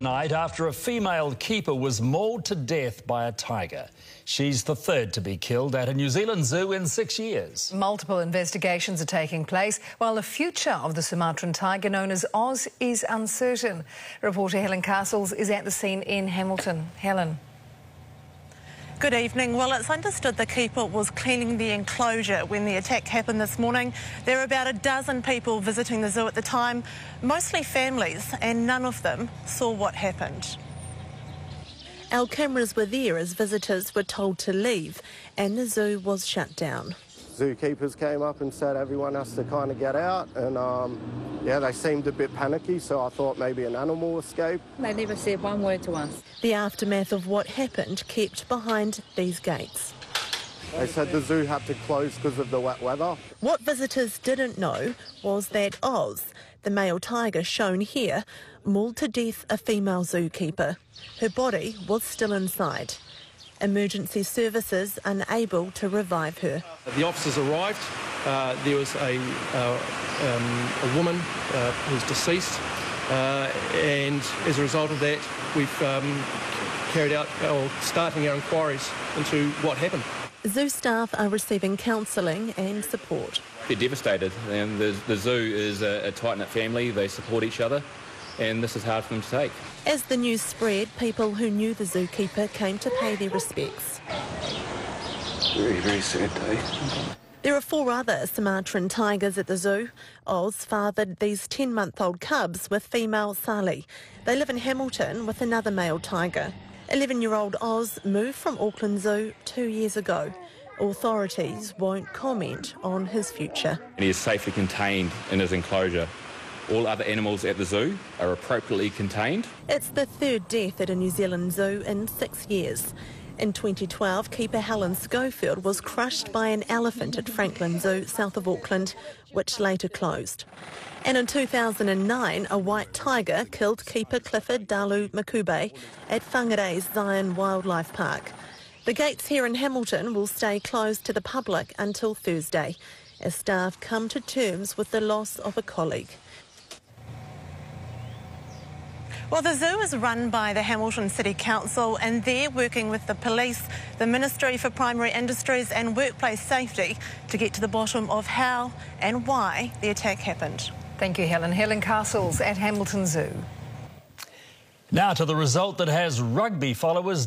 Night after a female keeper was mauled to death by a tiger. She's the third to be killed at a New Zealand zoo in 6 years. Multiple investigations are taking place, while the future of the Sumatran tiger known as Oz is uncertain. Reporter Helen Castles is at the scene in Hamilton. Helen. Good evening. Well, it's understood the keeper was cleaning the enclosure when the attack happened this morning. There were about a dozen people visiting the zoo at the time, mostly families, and none of them saw what happened. Our cameras were there as visitors were told to leave and the zoo was shut down. Zookeepers came up and said everyone has to kind of get out, and yeah, they seemed a bit panicky, so I thought maybe an animal escaped. They never said one word to us. The aftermath of what happened kept behind these gates. They said the zoo had to close because of the wet weather. What visitors didn't know was that Oz, the male tiger shown here, mauled to death a female zookeeper. Her body was still inside. Emergency services unable to revive her. The officers arrived. There was a woman who's deceased, and as a result of that, we've starting our inquiries into what happened. Zoo staff are receiving counselling and support. They're devastated, and the zoo is a tight-knit family. They support each other, and this is hard for them to take. As the news spread, people who knew the zookeeper came to pay their respects. Very, very sad day. There are 4 other Sumatran tigers at the zoo. Oz fathered these 10-month-old cubs with female Sally. They live in Hamilton with another male tiger. 11-year-old Oz moved from Auckland Zoo 2 years ago. Authorities won't comment on his future. He is safely contained in his enclosure. All other animals at the zoo are appropriately contained. It's the 3rd death at a New Zealand zoo in 6 years. In 2012, keeper Helen Schofield was crushed by an elephant at Franklin Zoo, south of Auckland, which later closed. And in 2009, a white tiger killed keeper Clifford Dalu Makube at Whangarei's Zion Wildlife Park. The gates here in Hamilton will stay closed to the public until Thursday, as staff come to terms with the loss of a colleague. Well, the zoo is run by the Hamilton City Council, and they're working with the police, the Ministry for Primary Industries and Workplace Safety to get to the bottom of how and why the attack happened. Thank you, Helen. Helen Castles at Hamilton Zoo. Now to the result that has rugby followers